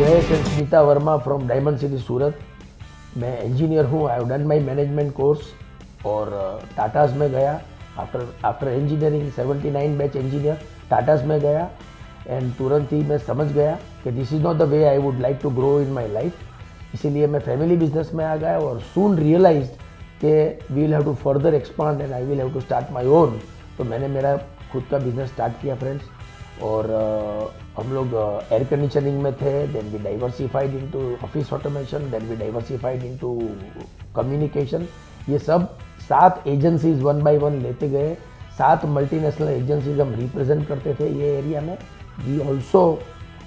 Jayesh and Smita Verma from diamond city Surat. मैं engineer हूँ। I have done my management course और टाटास में गया। आफ्टर इंजीनियरिंग 79 बैच इंजीनियर टाटास में गया एंड तुरंत ही मैं समझ गया कि this is not the way I would like to grow in my life. इसीलिए मैं फैमिली बिजनेस में आ गया और सून रियलाइज कि we will have to further expand and I will have to start my own. तो मैंने मेरा खुद का बिजनेस स्टार्ट किया फ्रेंड्स। और हम लोग एयर कंडीशनिंग में थे, then we diversified into office automation, then we diversified into communication. ये सब 7 एजेंसीज 1 बाय 1 लेते गए। 7 मल्टीनेशनल एजेंसीज हम रिप्रेजेंट करते थे ये एरिया में। We also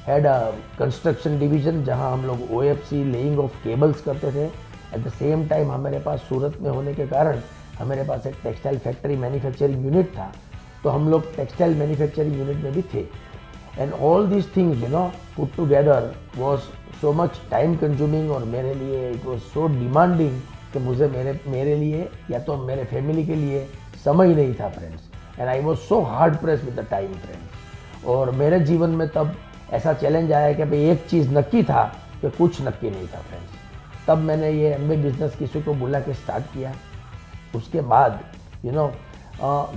had a construction division जहां हम लोग OFC लेइंग ऑफ केबल्स करते थे। एट द सेम टाइम हमारे पास सूरत में होने के कारण हमारे पास एक टेक्सटाइल फैक्ट्री मैन्युफैक्चरिंग यूनिट था, तो हम लोग टेक्सटाइल मैन्युफैक्चरिंग यूनिट में भी थे। And all these things put together was so much time consuming और मेरे लिए इट वॉज सो डिमांडिंग कि मुझे मेरे लिए या तो मेरे फैमिली के लिए समय नहीं था friends. And I was so hard press with the time friends. और मेरे जीवन में तब ऐसा चैलेंज आया कि भाई एक चीज़ नक्की था कि कुछ नक्की नहीं था फ्रेंड्स। तब मैंने ये एमवे बिजनेस किसी को बुला के स्टार्ट किया। उसके बाद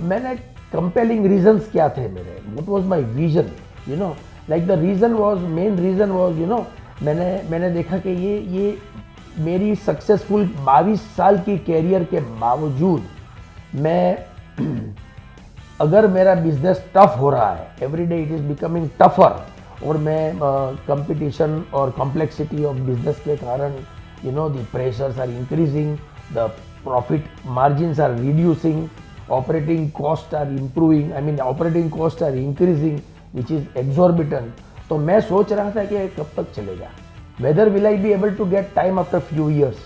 मैंने कंपेलिंग रीजंस क्या थे मेरे, what was my vision, like the reason was, main reason was मैंने देखा कि ये मेरी सक्सेसफुल 22 साल की कैरियर के बावजूद मैं अगर मेरा बिजनेस टफ हो रहा है, every day it is becoming tougher, और मैं कंपटीशन और कॉम्प्लेक्सिटी ऑफ बिजनेस के कारण the pressures are increasing, the profit margins are reducing, operating costs are improving, I mean operating costs are increasing which is exorbitant। तो मैं सोच रहा था कि कब तक चलेगा, whether will I be able to get time after few years।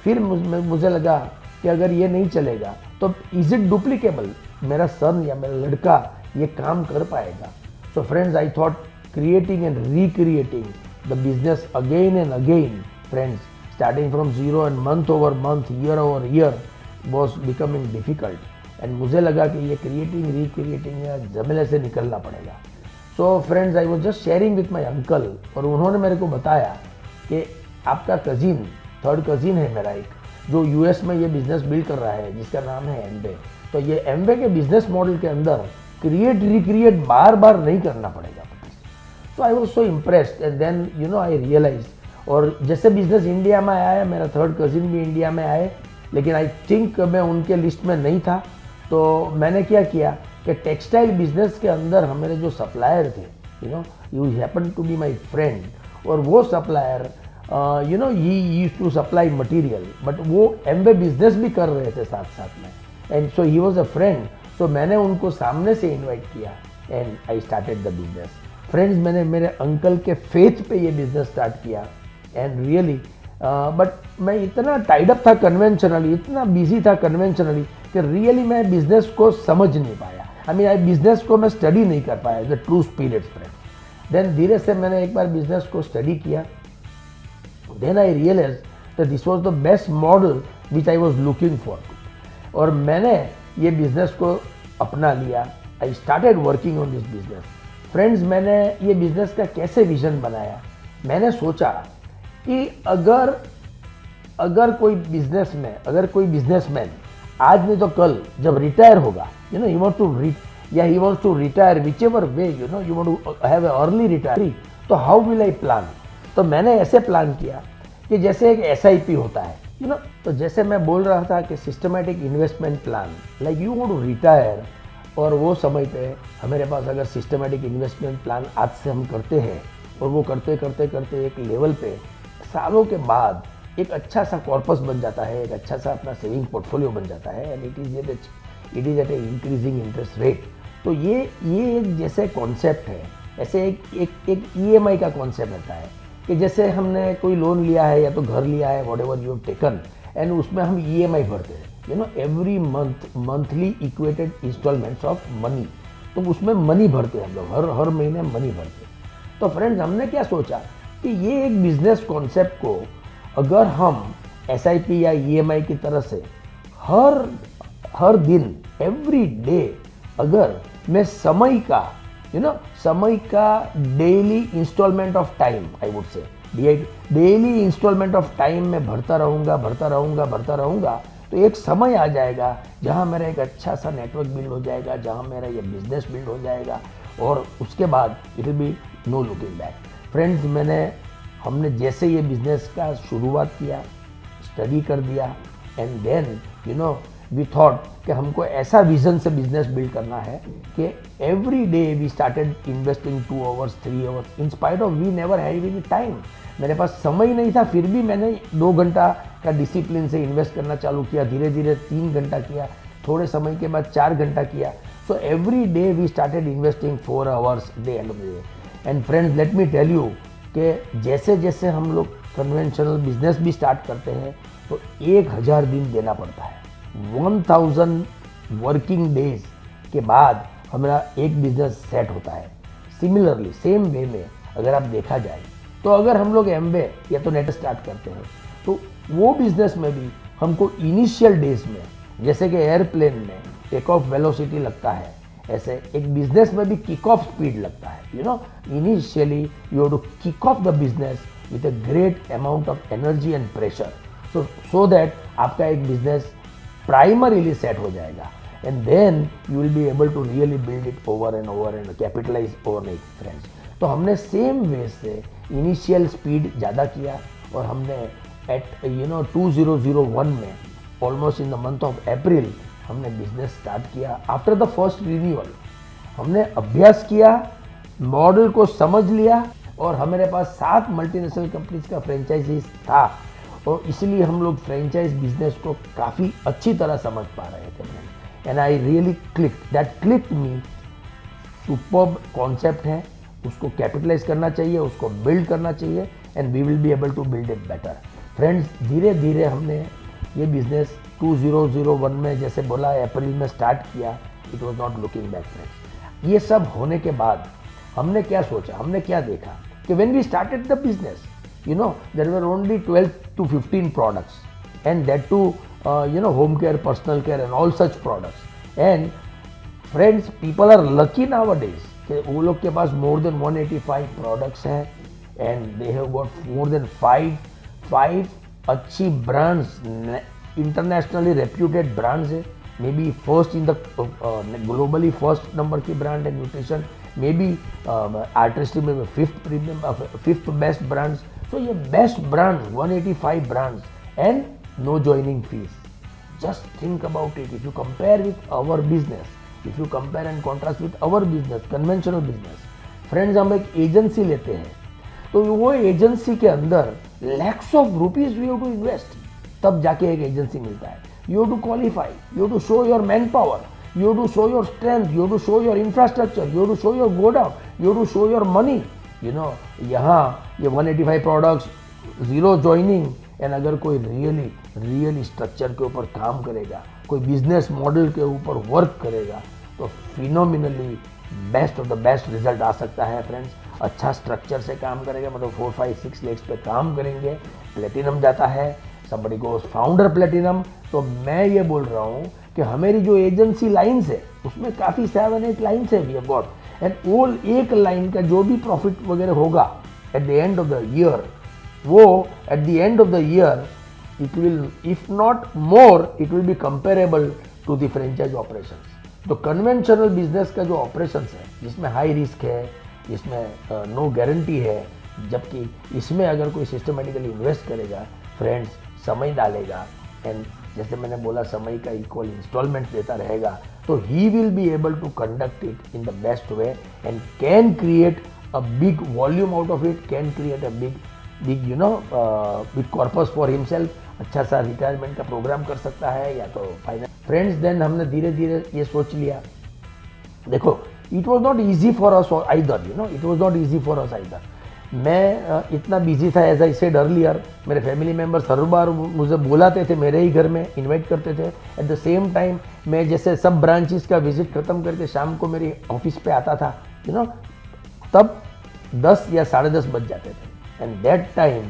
फिर मुझे लगा कि अगर ये नहीं चलेगा तो is it duplicable, मेरा सन या मेरा लड़का ये काम कर पाएगा। So friends, I thought creating and recreating the business again and again friends, starting from zero and month over month, year over year was becoming difficult। And मुझे लगा कि ये क्रिएटिंग रिक्रिएटिंग या झमेले से निकलना पड़ेगा। So friends, I was just sharing with my uncle और उन्होंने मेरे को बताया कि आपका कजिन, थर्ड कजिन है मेरा एक, जो US में ये बिजनेस बिल्ड कर रहा है जिसका नाम है एमवे। तो ये एमवे के बिजनेस मॉडल के अंदर क्रिएट रिक्रिएट बार बार नहीं करना पड़ेगा। So I was so impressed and then I realize. और जैसे बिजनेस इंडिया में आया, मेरा थर्ड कजिन भी इंडिया में आए, लेकिन आई थिंक मैं उनके लिस्ट में नहीं था। तो मैंने क्या किया कि टेक्सटाइल बिजनेस के अंदर हमारे जो सप्लायर थे, you happen to be my friend, और वो supplier he used to supply material, but वो एमवे बिजनेस भी कर रहे थे साथ साथ में, and so he was a friend. So मैंने उनको सामने से इनवाइट किया and I started the business. Friends, मैंने मेरे अंकल के फेथ पे ये बिजनेस स्टार्ट किया एंड रियली बट मैं इतना टाइड अप था कन्वेंशनली, इतना बिजी था कन्वेंशनली कि रियली मैं बिजनेस को समझ नहीं पाया। आई मीन बिजनेस को मैं स्टडी नहीं कर पाया the true spirit friend. Then धीरे से मैंने एक बार बिजनेस को स्टडी किया। Then I realise that this was the best model which I was looking for. और मैंने ये बिजनेस को अपना लिया। I started working on this business. Friends, मैंने ये बिजनेस का कैसे विजन बनाया, मैंने सोचा कि अगर कोई बिजनेसमैन आज नहीं तो कल जब रिटायर होगा, he wants to retire whichever way, you want to have a early retiree, तो हाउ विल आई प्लान। तो मैंने ऐसे प्लान किया कि जैसे एक SIP होता है, तो जैसे मैं बोल रहा था कि systematic investment plan, like you want to retire, और वो समय पे हमारे पास अगर सिस्टमैटिक इन्वेस्टमेंट प्लान आज से हम करते हैं और वो करते करते करते एक लेवल पे सालों के बाद एक अच्छा सा कॉर्पस बन जाता है, एक अच्छा सा अपना सेविंग पोर्टफोलियो बन जाता है, and it is at a increasing interest rate. तो ये एक जैसे कॉन्सेप्ट है, ऐसे एक EMI का कॉन्सेप्ट रहता है कि जैसे हमने कोई लोन लिया है या तो घर लिया है, whatever you have taken, and उसमें हम EMI भरते हैं, every monthly equated instalments of money. तो उसमें मनी भरते हैं हम लोग, हर महीने मनी भरते हैं। तो फ्रेंड्स, हमने क्या सोचा कि ये एक बिजनेस कॉन्सेप्ट को अगर हम SIP या EMI की तरह से हर दिन एवरी डे अगर मैं समय का समय का daily instalment of time, I would say daily instalment of time में भरता रहूँगा, तो एक समय आ जाएगा जहाँ मेरा एक अच्छा सा नेटवर्क बिल्ड हो जाएगा, जहाँ मेरा ये बिजनेस बिल्ड हो जाएगा, और उसके बाद it will be no looking back. Friends, हमने जैसे ये बिजनेस का शुरुआत किया, स्टडी कर दिया, एंड देन वी थॉट कि हमको ऐसा विजन से बिजनेस बिल्ड करना है कि every day we started investing 2 hours 3 hours, in spite of we never had any time. मेरे पास समय नहीं था, फिर भी मैंने 2 घंटा का डिसिप्लिन से इन्वेस्ट करना चालू किया, धीरे धीरे 3 घंटा किया, थोड़े समय के बाद 4 घंटा किया। So every day we started investing 4 hours at the end of the day. And friends, let me tell you कि जैसे जैसे हम लोग कन्वेंशनल बिजनेस भी स्टार्ट करते हैं तो 1000 दिन देना पड़ता है। 1000 वर्किंग डेज के बाद हमारा एक बिजनेस सेट होता है। सिमिलरली सेम वे में अगर आप देखा जाए तो अगर हम लोग एमवे या तो नेट स्टार्ट करते हैं तो वो बिजनेस में भी हमको इनिशियल डेज में, जैसे कि एयरप्लेन में टेक ऑफ वेलोसिटी लगता है, ऐसे एक बिजनेस में भी किक ऑफ स्पीड लगता है। Initially you have to kick off the business with a great amount of energy and pressure, so that आपका एक बिजनेस प्राइमरीली सेट हो जाएगा, and then you will be able to really build it over and capitalise overnight. Friends, तो हमने same way से initial speed ज़्यादा किया, और हमने एट 2001 में almost in the month of April हमने बिजनेस स्टार्ट किया। आफ्टर द फर्स्ट रिन्यूअल हमने अभ्यास किया, मॉडल को समझ लिया, और हमारे पास 7 मल्टीनेशनल कंपनीज का फ्रेंचाइजीज था, और इसलिए हम लोग फ्रेंचाइज बिजनेस को काफ़ी अच्छी तरह समझ पा रहे थे। And I really clicked me. Superb concept है, उसको कैपिटलाइज करना चाहिए, उसको बिल्ड करना चाहिए, and we will be able to build it better. Friends, धीरे धीरे हमने ये बिजनेस 2001 में, जैसे बोला, अप्रैल में स्टार्ट किया। It was not looking back. Friends, ये सब होने के बाद हमने क्या सोचा, हमने क्या देखा कि when we started the business, there were only 12 to 15 products, and that too home care, personal care and all such products. And friends, people are lucky nowadays कि वो लोग के पास more than 185 products हैं, and they have got more than 5 अच्छी brands, internationally reputed brands है, maybe first in the globally first number की brand है nutrition, maybe artistry में fifth best brands. So ये best brands, 185 brands and no joining fees. Just think about it. If you compare with our business, if you compare and contrast with our business, conventional business, friends, हम एक agency लेते हैं, तो वो agency के अंदर lakhs of rupees we have to invest, तब जाके एक एजेंसी मिलता है। You have to qualify, you have to show your manpower, you have to show your strength, you have to show your infrastructure, you have to show your godown, you have to show your money. यहाँ ये 185 products, zero joining, and अगर कोई really structure के ऊपर काम करेगा, कोई business model के ऊपर वर्क करेगा, तो phenomenally best of the best result आ सकता है। फ्रेंड्स, अच्छा स्ट्रक्चर से काम करेगा, मतलब 4, 5, 6 लेग्स पे काम करेंगे, प्लेटिनम जाता है, somebody goes फाउंडर प्लेटिनम। तो मैं ये बोल रहा हूँ कि हमारी जो एजेंसी लाइन्स है उसमें काफ़ी 7-8 लाइन्स है वी हैव गॉट, एंड वो एक लाइन का जो भी प्रॉफिट वगैरह होगा at the end of the year, वो at the end of the year it will, if not more, it will be comparable to the franchise operations. तो conventional business का जो ऑपरेशंस है, जिसमें हाई रिस्क है, जिसमें नो गारंटी है, जबकि इसमें अगर कोई सिस्टमेटिकली इन्वेस्ट करेगा, फ्रेंड्स, समय डालेगा, एंड जैसे मैंने बोला समय का इक्वल इंस्टॉलमेंट देता रहेगा, तो he will be able to conduct it in the best way and can create a big volume out of it, can create a big big corpus for himself. अच्छा सा रिटायरमेंट का programme कर सकता है या तो फाइनल। फ्रेंड्स, देन हमने धीरे धीरे ये सोच लिया, देखो, it was not easy for us either, it was not easy for us either. मैं इतना बिजी था, एज आई सेड अर्लियर, मेरे फैमिली मेम्बर्स हर बार मुझे बुलाते थे, मेरे ही घर में इनवाइट करते थे। एट द सेम टाइम मैं जैसे सब ब्रांचेस का विजिट खत्म करके शाम को मेरी ऑफिस पे आता था, तब 10 या 10:30 बज जाते थे, and that time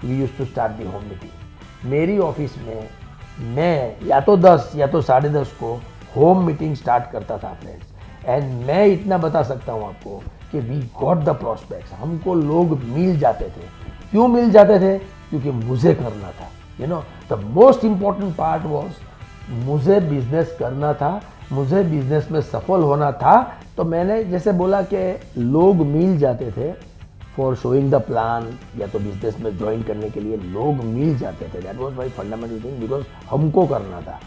we used to start the home meeting. मेरी ऑफिस में मैं या तो 10 या तो 10:30 को होम मीटिंग स्टार्ट करता था फ्रेंड्स, एंड मैं इतना बता सकता हूँ आपको कि वी गॉट द प्रॉस्पेक्ट्स, हमको लोग मिल जाते थे। क्यों मिल जाते थे? क्योंकि मुझे करना था। You know the most important part was मुझे बिजनेस करना था, मुझे बिजनेस में सफल होना था। तो मैंने जैसे बोला कि लोग मिल जाते थे फॉर शोइंग द प्लान, या तो बिजनेस में ज्वाइन करने के लिए लोग मिल जाते थे। That was my fundamental thing, because हमको करना था।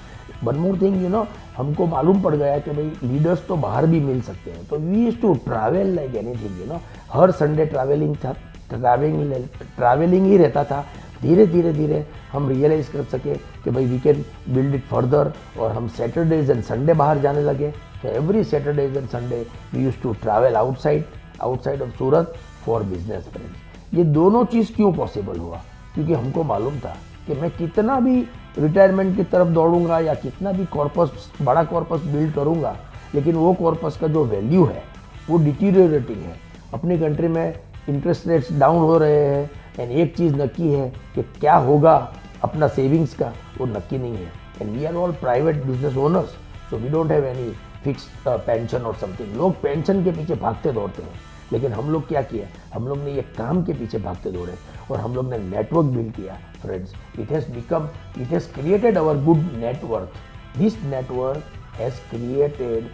One more thing, you know, हमको मालूम पड़ गया कि भाई लीडर्स तो बाहर भी मिल सकते हैं। तो we used to travel like anything, you know, हर संडे ट्रैवलिंग था, ट्रैवलिंग ही रहता था। धीरे धीरे धीरे हम रियलाइज़ कर सके कि भाई we can build it further, और हम सैटरडेज एंड संडे बाहर जाने लगे। तो every Saturdays and Sunday we used to travel outside of Surat for business friends. ये दोनों चीज़ क्यों पॉसिबल हुआ? क्योंकि हमको मालूम था कि मैं कितना भी रिटायरमेंट की तरफ दौड़ूंगा या कितना भी कॉर्पस, बड़ा कॉर्पस बिल्ड करूंगा, लेकिन वो कॉर्पस का जो वैल्यू है वो डिटीरियोरेटिंग है। अपनी कंट्री में इंटरेस्ट रेट्स डाउन हो रहे हैं, एंड एक चीज़ नक्की है कि क्या होगा अपना सेविंग्स का, वो नक्की नहीं है। And we are all private business owners, so we don't have any fix pension और समथिंग। लोग पेंशन के पीछे भागते दौड़ते हैं, लेकिन हम लोग क्या किया? हम लोग ने ये काम के पीछे भागते दौड़े और हम लोग ने नेटवर्क बिल्ड किया friends. It has created our good net worth. This network has created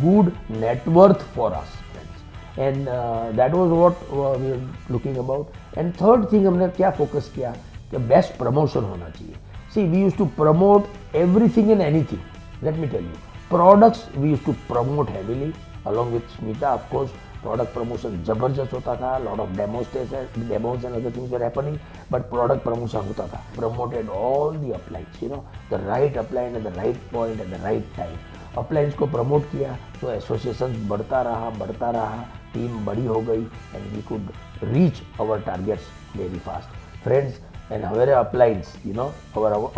good net worth for us friends, and that was what we are looking about. And third thing, हमने क्या फोकस किया कि बेस्ट प्रमोशन होना चाहिए। See, we used to promote everything and anything. Let me tell you, products we used to promote heavily along with Smita, of course. Product promotion जबरदस्त होता था, lot of demos and other things were happening, but product promotion होता था। Promoted all the uplines, you know, the right upline at the right point at the right time. Uplines को promote किया तो association बढ़ता रहा, team बड़ी हो गई, and we could reach our targets very fast friends. And our uplines, you know,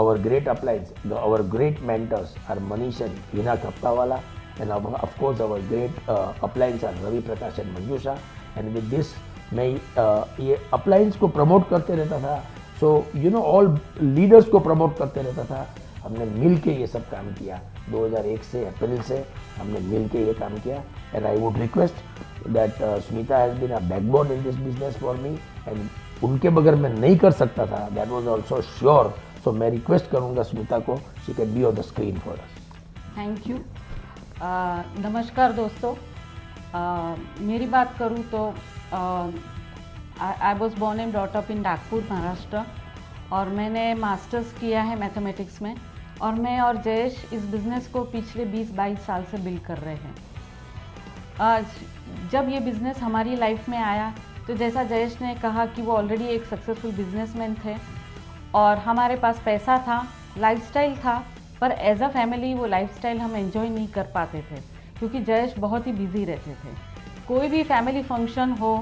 our great uplines, our great mentors are Manish and Hina Kaptawala, and of course our great uplines are Ravi Prakash and Manjusha. And with this, मैं ये uplines को promote करते रहता था। So you know, all leaders को promote करते रहता था। हमने मिल के ये सब काम किया। 2001 से अप्रैल से हमने मिल के ये काम किया। And I would request that Smita has been a backbone in this business for me, and उनके बगैर मैं नहीं कर सकता था, that was also sure. So मैं रिक्वेस्ट करूंगा स्मिता को, she can be on the screen for us. Thank you. नमस्कार दोस्तों। मेरी बात करूँ तो I was born and brought up in Nagpur, Maharashtra, और मैंने मास्टर्स किया है मैथमेटिक्स में, और मैं और जयेश इस बिज़नेस को पिछले 20-22 साल से बिल्ड कर रहे हैं। जब ये बिज़नेस हमारी लाइफ में आया तो जैसा जयेश ने कहा कि वो ऑलरेडी एक सक्सेसफुल बिजनेसमैन थे और हमारे पास पैसा था, लाइफस्टाइल था, पर एज अ फैमिली वो लाइफस्टाइल हम एंजॉय नहीं कर पाते थे क्योंकि जयेश बहुत ही बिजी रहते थे। कोई भी फैमिली फंक्शन हो,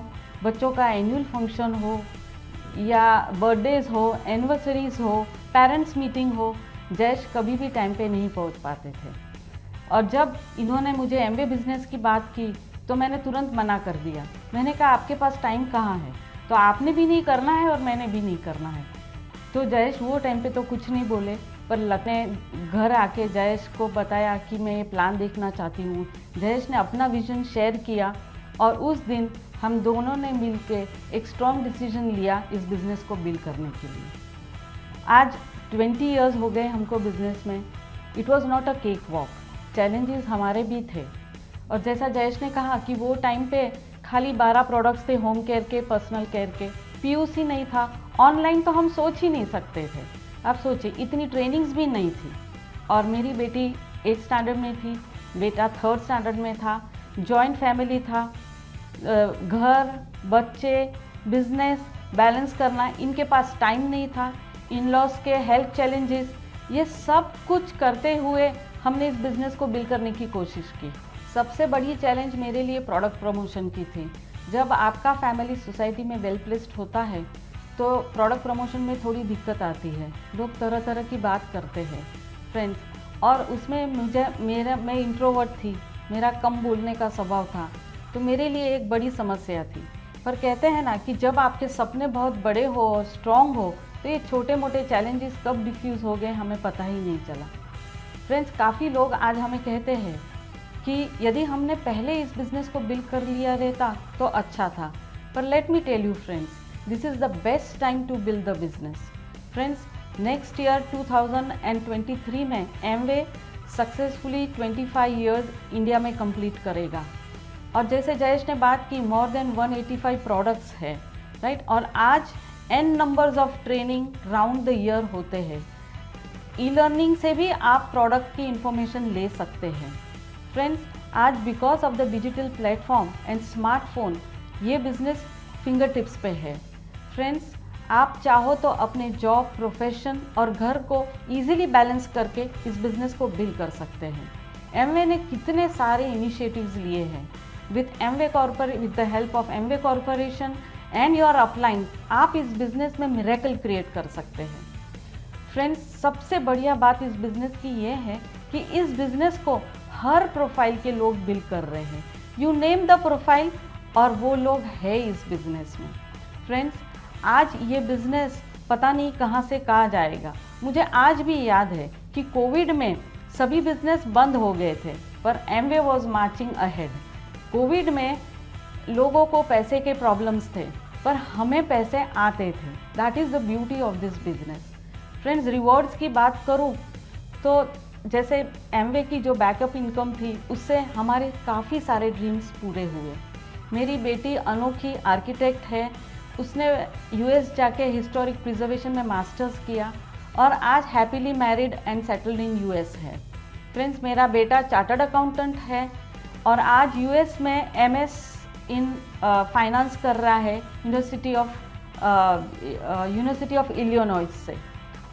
बच्चों का एनुअल फंक्शन हो या बर्थडेज हो, एनिवर्सरीज हो, पेरेंट्स मीटिंग हो, जयेश कभी भी टाइम पे नहीं पहुंच पाते थे। और जब इन्होंने मुझे एमबीए बिजनेस की बात की तो मैंने तुरंत मना कर दिया। मैंने कहा आपके पास टाइम कहाँ है, तो आपने भी नहीं करना है और मैंने भी नहीं करना है। तो जयेश वो टाइम पे तो कुछ नहीं बोले, पर लते घर आके जयेश को बताया कि मैं ये प्लान देखना चाहती हूँ। जयेश ने अपना विजन शेयर किया और उस दिन हम दोनों ने मिलके एक स्ट्रॉन्ग डिसीजन लिया इस बिज़नेस को बिल्ड करने के लिए। आज 20 इयर्स हो गए हमको बिज़नेस में। It was not a cake walk, challenges हमारे भी थे। और जैसा जयेश ने कहा कि वो टाइम पे खाली 12 प्रोडक्ट्स थे होम केयर के, पर्सनल केयर के, पीयूसी नहीं था, ऑनलाइन तो हम सोच ही नहीं सकते थे। आप सोचिए, इतनी ट्रेनिंग्स भी नहीं थी। और मेरी बेटी 8th स्टैंडर्ड में थी, बेटा 3rd स्टैंडर्ड में था, जॉइंट फैमिली था, घर, बच्चे, बिजनेस बैलेंस करना, इनके पास टाइम नहीं था, इन लॉज के हेल्थ चैलेंजेस, ये सब कुछ करते हुए हमने इस बिज़नेस को बिल्ड करने की कोशिश की। सबसे बड़ी चैलेंज मेरे लिए प्रोडक्ट प्रमोशन की थी। जब आपका फैमिली सोसाइटी में वेल प्लेस्ड होता है तो प्रोडक्ट प्रमोशन में थोड़ी दिक्कत आती है। लोग तरह तरह की बात करते हैं फ्रेंड्स, और उसमें मैं इंट्रोवर्ट थी, मेरा कम बोलने का स्वभाव था, तो मेरे लिए एक बड़ी समस्या थी। पर कहते हैं ना कि जब आपके सपने बहुत बड़े हो और स्ट्रॉन्ग हो तो ये छोटे मोटे चैलेंजेस कब डिफ्यूज़ हो गए हमें पता ही नहीं चला। फ्रेंड्स, काफ़ी लोग आज हमें कहते हैं कि यदि हमने पहले इस बिज़नेस को बिल्ड कर लिया रहता तो अच्छा था, पर let me tell you friends, this is the best time to build the business. Friends, next year 2023 में एमवे सक्सेसफुली 25 ईयर्स इंडिया में कंप्लीट करेगा। और जैसे जयेश ने बात की, मोर देन 185 प्रोडक्ट्स है, राइट। और आज n numbers of training round the year होते हैं। ई लर्निंग से भी आप प्रोडक्ट की इंफॉर्मेशन ले सकते हैं। फ्रेंड्स, आज because of the digital platform and smartphone ये बिजनेस फिंगर टिप्स पे है। फ्रेंड्स, आप चाहो तो अपने जॉब, प्रोफेशन और घर को इजीली बैलेंस करके इस बिज़नेस को बिल्ड कर सकते हैं। एमवे ने कितने सारे इनिशिएटिव्स लिए हैं। With the help of Amway corporation and your upline, आप इस बिज़नेस में मिरेकल क्रिएट कर सकते हैं। फ्रेंड्स, सबसे बढ़िया बात इस बिज़नेस की ये है कि इस बिज़नेस को हर प्रोफाइल के लोग बिल्ड कर रहे हैं। यू नेम द प्रोफाइल और वो लोग हैं इस बिज़नेस में। फ्रेंड्स, आज ये बिज़नेस पता नहीं कहाँ से कहाँ जाएगा। मुझे आज भी याद है कि कोविड में सभी बिज़नेस बंद हो गए थे, पर Amway was marching ahead. Covid में लोगों को पैसे के प्रॉब्लम्स थे, पर हमें पैसे आते थे। That is the beauty of this business. Friends, rewards की बात करूँ तो जैसे एमवे की जो बैकअप इनकम थी, उससे हमारे काफ़ी सारे ड्रीम्स पूरे हुए। मेरी बेटी अनोखी आर्किटेक्ट है, उसने यूएस जाके हिस्टोरिक प्रिजर्वेशन में मास्टर्स किया और आज happily married and settled in US है। फ्रेंड्स, मेरा बेटा चार्टर्ड अकाउंटेंट है और आज यूएस में एमएस इन फाइनेंस कर रहा है यूनिवर्सिटी ऑफ इलिनॉइस से।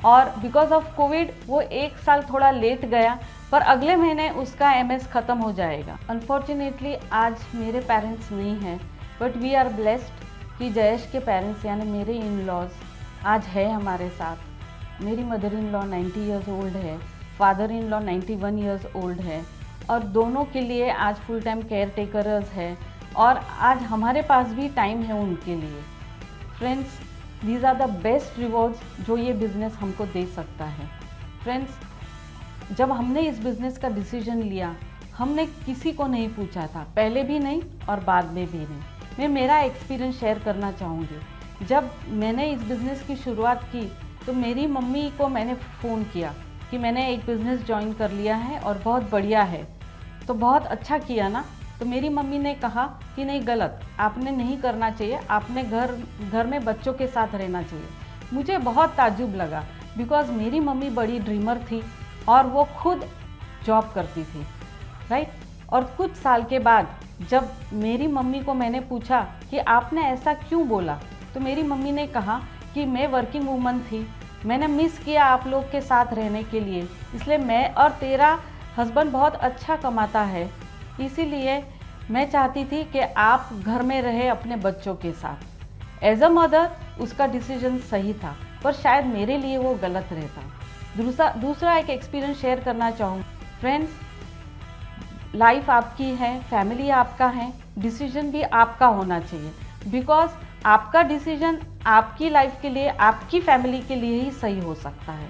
और बिकॉज ऑफ कोविड वो 1 साल थोड़ा लेट गया, पर अगले महीने उसका एमएस ख़त्म हो जाएगा। अनफॉर्चुनेटली आज मेरे पेरेंट्स नहीं हैं, बट वी आर ब्लेस्ड कि जयेश के पेरेंट्स यानी मेरे इन लॉज आज है हमारे साथ। मेरी mother in law 90 years old है, father in law 91 years old है और दोनों के लिए आज फुल टाइम केयर टेकर्स है और आज हमारे पास भी टाइम है उनके लिए। Friends, these are the best rewards जो ये बिज़नेस हमको दे सकता है। फ्रेंड्स, जब हमने इस बिज़नेस का डिसीजन लिया, हमने किसी को नहीं पूछा था, पहले भी नहीं और बाद में भी नहीं। मैं मेरा एक्सपीरियंस शेयर करना चाहूँगी। जब मैंने इस बिज़नेस की शुरुआत की तो मेरी मम्मी को मैंने फ़ोन किया कि मैंने एक बिज़नेस ज्वाइन कर लिया है और बहुत बढ़िया है, तो बहुत अच्छा किया ना। तो मेरी मम्मी ने कहा कि नहीं, गलत, आपने नहीं करना चाहिए, आपने घर में बच्चों के साथ रहना चाहिए। मुझे बहुत ताज्जुब लगा, बिकॉज़ मेरी मम्मी बड़ी ड्रीमर थी और वो खुद जॉब करती थी, राइट। और कुछ साल के बाद जब मेरी मम्मी को मैंने पूछा कि आपने ऐसा क्यों बोला, तो मेरी मम्मी ने कहा कि मैं वर्किंग वूमन थी, मैंने मिस किया आप लोग के साथ रहने के लिए, इसलिए मैं और तेरा हस्बैंड बहुत अच्छा कमाता है, इसीलिए मैं चाहती थी कि आप घर में रहे अपने बच्चों के साथ। एज अ मदर उसका डिसीजन सही था, पर शायद मेरे लिए वो गलत रहता। दूसरा एक एक्सपीरियंस शेयर करना चाहूँ। फ्रेंड्स, लाइफ आपकी है, फैमिली आपका है, डिसीजन भी आपका होना चाहिए, बिकॉज आपका डिसीजन आपकी लाइफ के लिए, आपकी फैमिली के लिए ही सही हो सकता है।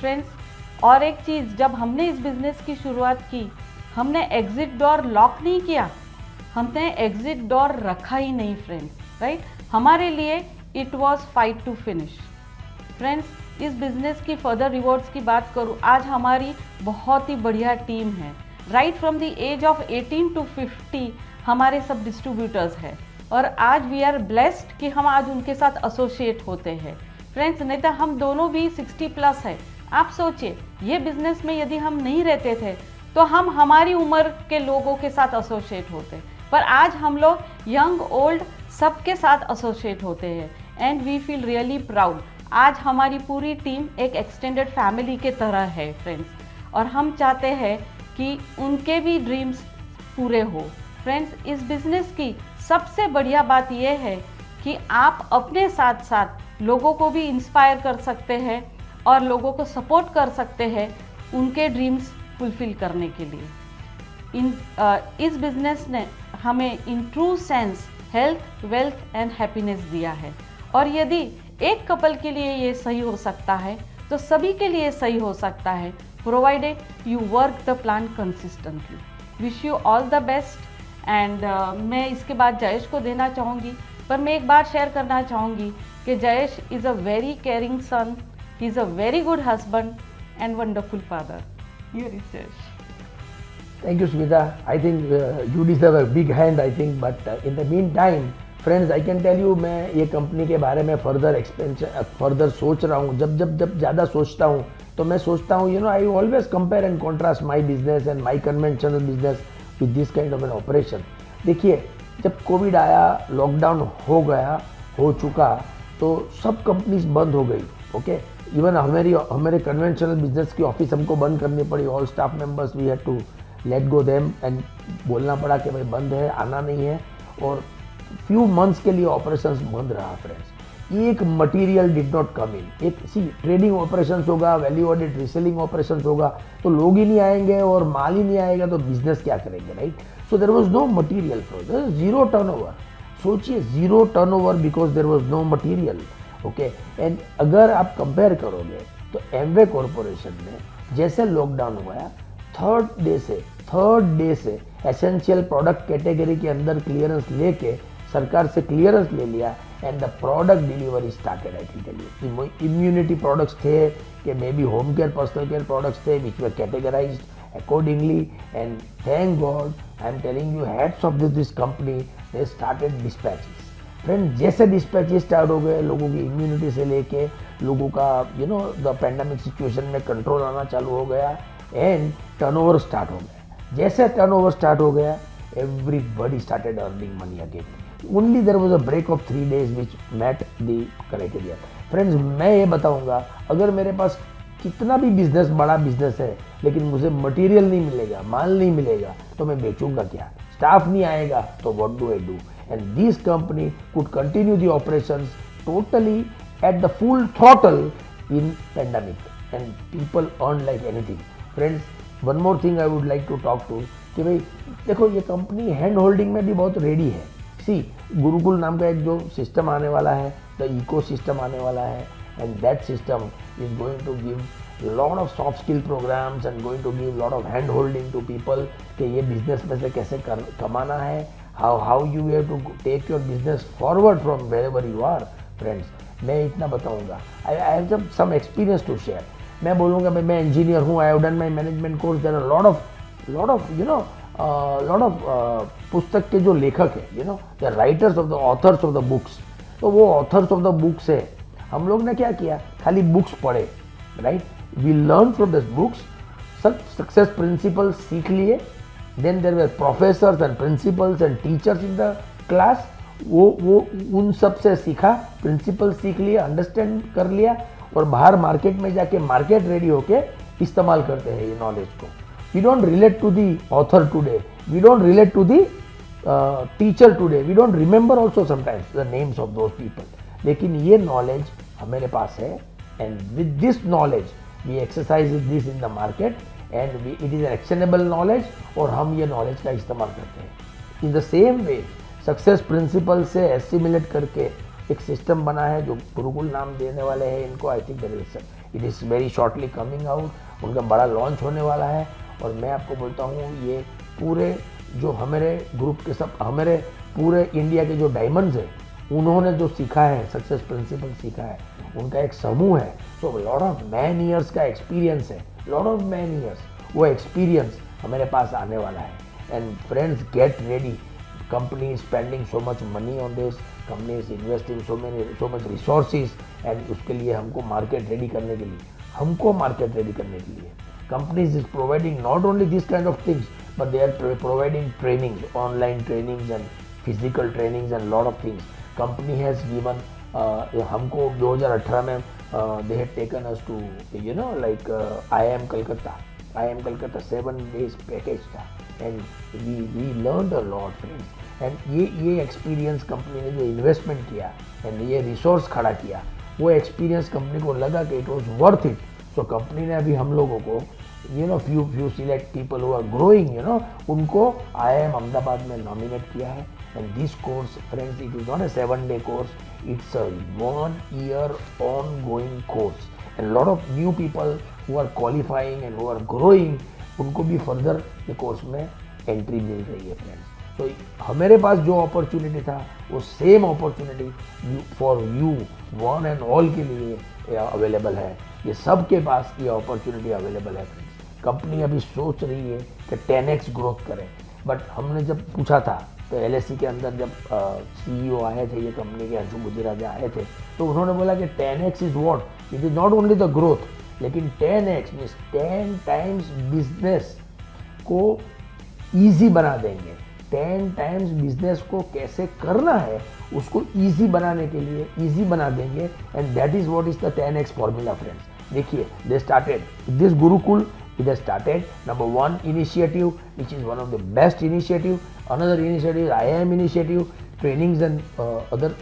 फ्रेंड्स, और एक चीज़, जब हमने इस बिज़नेस की शुरुआत की, हमने एग्ज़िट डोर लॉक नहीं किया, हमने एग्ज़िट डोर रखा ही नहीं फ्रेंड्स, राइट। हमारे लिए it was fight to finish. Friends, इस बिज़नेस की फर्दर रिवॉर्ड्स की बात करूँ, आज हमारी बहुत ही बढ़िया टीम है। Right from the age of 18 to 50 हमारे सब डिस्ट्रीब्यूटर्स हैं और आज वी आर ब्लेस्ड कि हम आज उनके साथ एसोसिएट होते हैं। फ्रेंड्स, नहीं तो हम दोनों भी 60+ है। आप सोचिए, ये बिज़नेस में यदि हम नहीं रहते थे तो हम हमारी उम्र के लोगों के साथ एसोसिएट होते, पर आज हम लोग यंग ओल्ड सबके साथ एसोसिएट होते हैं and we feel really proud. आज हमारी पूरी टीम एक एक्सटेंडेड फैमिली के तरह है फ्रेंड्स, और हम चाहते हैं कि उनके भी ड्रीम्स पूरे हो। फ्रेंड्स, इस बिज़नेस की सबसे बढ़िया बात यह है कि आप अपने साथ साथ लोगों को भी इंस्पायर कर सकते हैं और लोगों को सपोर्ट कर सकते हैं उनके ड्रीम्स फुलफिल करने के लिए। इस बिज़नेस ने हमें in true sense health, wealth and happiness दिया है, और यदि एक कपल के लिए ये सही हो सकता है तो सभी के लिए सही हो सकता है, provided you work the plan consistently. Wish you all the best and मैं इसके बाद जयेश को देना चाहूँगी, पर मैं एक बात शेयर करना चाहूँगी कि Jayesh is a very caring son, he is a very good husband and wonderful father. Here is Jayesh. Thank you, Smita. I think you deserve a big hand, I think. But in the meantime, friends, I can tell you, मैं ये company के बारे में further सोच रहा हूँ. जब ज़्यादा सोचता हूँ तो मैं सोचता हूँ, I always compare and contrast my business and my conventional business with this kind of an operation. देखिए, जब कोविड आया, लॉकडाउन हो चुका, तो सब कंपनीज बंद हो गई. ओके, इवन हमारे कन्वेंशनल बिजनेस की ऑफिस हमको बंद करनी पड़ी. All staff members we had to let go them and बोलना पड़ा कि भाई बंद है, आना नहीं है. और फ्यू मंथ्स के लिए ऑपरेशंस बंद रहा. फ्रेंड्स, एक मटेरियल डिड नॉट कम इन. एक ट्रेडिंग ऑपरेशंस होगा, वैल्यू एडेड रीसेलिंग ऑपरेशंस होगा, तो लोग ही नहीं आएंगे और माल ही नहीं आएगा तो बिजनेस क्या करेंगे, right? So there was no material flow, zero turnover. सोचिए, zero turnover because there was no material. Okay, and अगर आप कंपेयर करोगे तो एमवे कॉरपोरेशन ने जैसे लॉकडाउन हुआ, थर्ड डे से एसेंशियल प्रोडक्ट कैटेगरी के अंदर क्लियरेंस लेके सरकार से क्लियरेंस ले लिया and the product delivery started. I can tell you, immunity products थे कि maybe home care personal care products थे which were categorized accordingly. And thank God, I am telling you, hats off this company, they started dispatches. Friend, जैसे dispatches start हो गए, लोगों की immunity से लेके लोगों का द पैंडेमिक सिचुएशन में कंट्रोल आना चालू हो गया एंड टर्नओवर स्टार्ट हो गया. जैसे टर्नओवर स्टार्ट हो गया, everybody started earning money again. Only there was a break of 3 days which met the criteria. Friends, मैं ये बताऊंगा, अगर मेरे पास कितना भी बिजनेस, बड़ा बिजनेस है, लेकिन मुझे मटेरियल नहीं मिलेगा, माल नहीं मिलेगा, तो मैं बेचूंगा क्या? स्टाफ नहीं आएगा तो what do I do? And this company could continue the operations totally at the full throttle in pandemic and people earn like anything. Friends, one more thing I would like to talk to कि भाई देखो, ये company hand holding में भी बहुत ready है. सी, गुरुकुल नाम का एक जो सिस्टम आने वाला है, द इको सिस्टम आने वाला है, and that system is going to give lot of soft skill programs and going to give lot of hand holding to people कि ये बिजनेस में से कैसे कमाना है, how you have to take your business forward from wherever you are. Friends, मैं इतना बताऊंगा, I have some experience to share. मैं बोलूँगा भाई मैं इंजीनियर हूँ, I have done my management course. There are lot of पुस्तक के जो लेखक है, the writers of the author's of the books. तो वो ऑथर्स ऑफ द बुक्स है, हम लोग ने क्या किया, खाली बुक्स पढ़े, right? We learn from this books, सब सक्सेस प्रिंसिपल्स सीख लिए. Then there were professors and principals and teachers in the class. वो उन सब से सीखा, प्रिंसिपल सीख लिए, अंडरस्टैंड कर लिया, और बाहर मार्केट में जाके मार्केट रेडी होके इस्तेमाल करते हैं ये नॉलेज को. We don't relate to the author today, we don't relate to the teacher today, we don't remember also sometimes the names of those people. लेकिन ये नॉलेज हमारे पास है, and with this knowledge we exercise this in the market and it is an actionable knowledge, और हम ये knowledge का इस्तेमाल करते हैं. In the same way success principle से एसिमिलेट करके एक सिस्टम बना है जो गुरुकुल नाम देने वाले हैं इनको. I think it is very shortly coming out, उनका बड़ा लॉन्च होने वाला है. और मैं आपको बोलता हूँ, ये पूरे जो हमारे ग्रुप के सब, हमारे पूरे इंडिया के जो डायमंड्स हैं, उन्होंने जो सीखा है, सक्सेस प्रिंसिपल सीखा है, उनका एक समूह है. So lot of man years का एक्सपीरियंस है, लॉट ऑफ मैन ईयर्स, वो एक्सपीरियंस हमारे पास आने वाला है. And friends, get ready. Company is spending so much money on this, company is investing so much resources, and उसके लिए हमको मार्केट रेडी करने के लिए companies is providing not only this kind of things, but they are providing trainings, online trainings and physical trainings and lot of things. Company has given हमको 2018 में they had taken us to like IIM Calcutta 7 days package था, and we learned a lot, friends. and ये experience company ने जो investment किया and ये resource खड़ा किया, वो एक्सपीरियंस कंपनी को लगा कि it was worth it. So company ने अभी हम लोगों को few select people who are growing, उनको IIM अहमदाबाद में नॉमिनेट किया है. And this course, friends, it is not a 7-day course, it's a 1-year ongoing course, and lot of new people who are qualifying and who are growing, उनको भी further ये course में entry मिल रही है friends. तो हमारे पास जो opportunity था वो same opportunity for you one and all के लिए अवेलेबल है। ये सब के पास ये अपॉर्चुनिटी अवेलेबल है फ्रेंड्स। कंपनी अभी सोच रही है कि 10x ग्रोथ करें, बट हमने जब पूछा था तो LSE के अंदर जब CEO आए थे, ये कंपनी के अंशु मुजीराजा आए थे, तो उन्होंने बोला कि 10x is what, it is not only the growth, लेकिन 10x मीन्स 10 टाइम्स बिजनेस को ईजी बना देंगे। 10 टाइम्स बिजनेस को कैसे करना है उसको ईजी बनाने के लिए ईजी बना देंगे, and that is what is the 10x formula friends. देखिए, they started this Gurukul, it has started number 1 initiative which is one of the best initiative, another initiative is IIM initiative, trainings and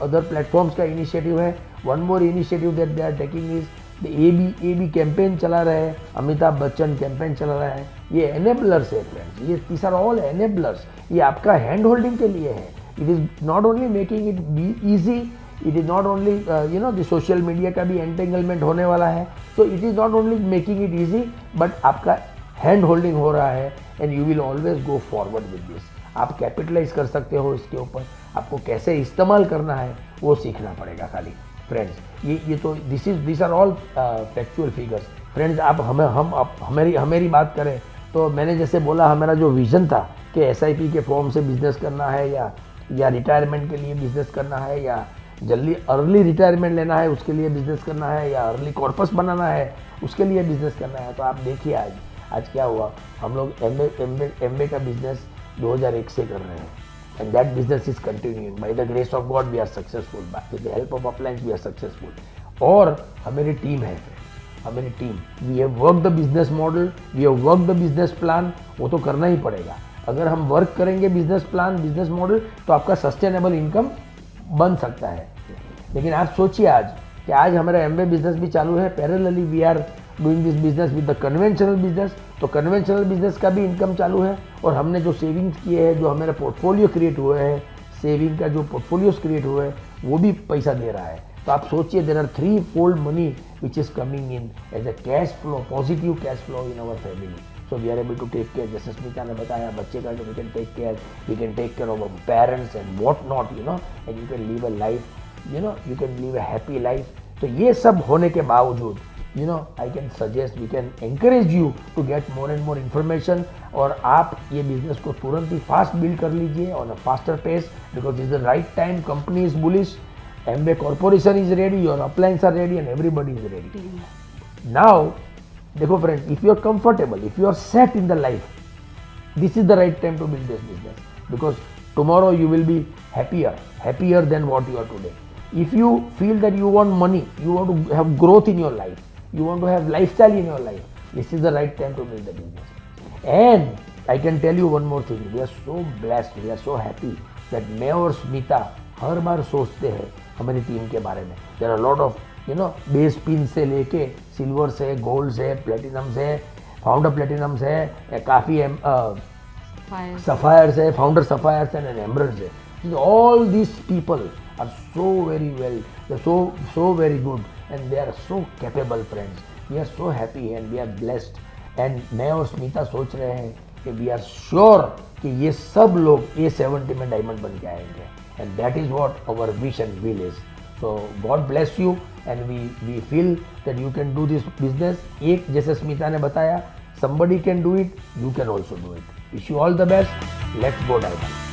other platforms का initiative है। one more initiative that they are taking is the AB campaign चला रहे हैं, Amitabh Bachchan campaign चला रहा है। ये enablers है फ्रेंड्स, ये these are all enablers, ये आपका hand holding के लिए है। it is not only making it be easy, it is not only the social media का भी entanglement होने वाला है, so it is not only making it easy but आपका hand holding हो रहा है, and you will always go forward with this। आप कैपिटलाइज कर सकते हो इसके ऊपर, आपको कैसे इस्तेमाल करना है वो सीखना पड़ेगा खाली फ्रेंड्स। ये तो this are all factual figures friends. आप हमारी बात करें तो मैंने जैसे बोला, हमारा जो विजन था कि SIP के फॉर्म से बिजनेस करना है या रिटायरमेंट के लिए बिजनेस करना है, या जल्दी अर्ली रिटायरमेंट लेना है उसके लिए बिजनेस करना है, या अर्ली कॉर्पस बनाना है उसके लिए बिजनेस करना है। तो आप देखिए आज क्या हुआ, हम लोग MBA का बिजनेस 2001 से कर रहे हैं, and that business is continuing by the grace of God. We are successful, with the help of uplines we are successful. और हमारी टीम है, हमारी team, we have work the business model, we have work the business plan. वो तो करना ही पड़ेगा। अगर हम वर्क करेंगे बिजनेस प्लान, बिजनेस मॉडल, तो आपका सस्टेनेबल इनकम बन सकता है। लेकिन आप सोचिए कि आज हमारा MBA बिजनेस भी चालू है, parallelly we are doing this business with the conventional business. तो कन्वेंशनल बिजनेस का भी इनकम चालू है, और हमने जो सेविंग्स किए हैं, जो हमारे पोर्टफोलियो क्रिएट हुए हैं, सेविंग का जो पोर्टफोलियोज क्रिएट हुए हैं, वो भी पैसा दे रहा है। तो आप सोचिए, there are 3-fold money which is coming in as a cash flow, positive cash flow in our family. So we are able to take care, जैसे स्मिता ने बताया, बच्चे का जो we can take care of our parents and what not, and you can live a life, you can live a happy life। तो ये सब होने के बावजूद I can suggest, we can encourage you to get more and more information, और आप ये business को तुरंत ही फास्ट बिल्ड कर लीजिए on a faster pace, because this is the right time, company is bullish, MBA corporation is ready, your appliances are ready, and everybody is ready। Now देखो friends, if you are comfortable, if you are set in the life, this is the right time to build this business, because tomorrow you will be happier than what you are today। If you feel that you want money, you want to have growth in your life, you want to have lifestyle in your life, this is the right time to build the business। And I can tell you one more thing, we are so blessed, we are so happy that मैं और स्मिता हर बार सोचते हैं हमारी team के बारे में। There are a lot of base pin से लेके सिल्वर से, गोल्ड से, प्लेटिनम से, फाउंडर प्लेटिनम से, काफ़ी सफायर्स है, फाउंडर सफायर्स एंड एमरल्ड्स है। All these people are so very well, they're so very good, and they are so capable friends। We are so happy and we are blessed, and मैं और स्मिता सोच रहे हैं कि we are sure कि ये सब लोग A70 में डायमंड बन के आएंगे, and that is what our wish and will is। So God bless you, and we feel that you can do this business। एक जैसे स्मिता ने बताया, somebody can do it, you can also do it। Wish you all the best, let's go diamond।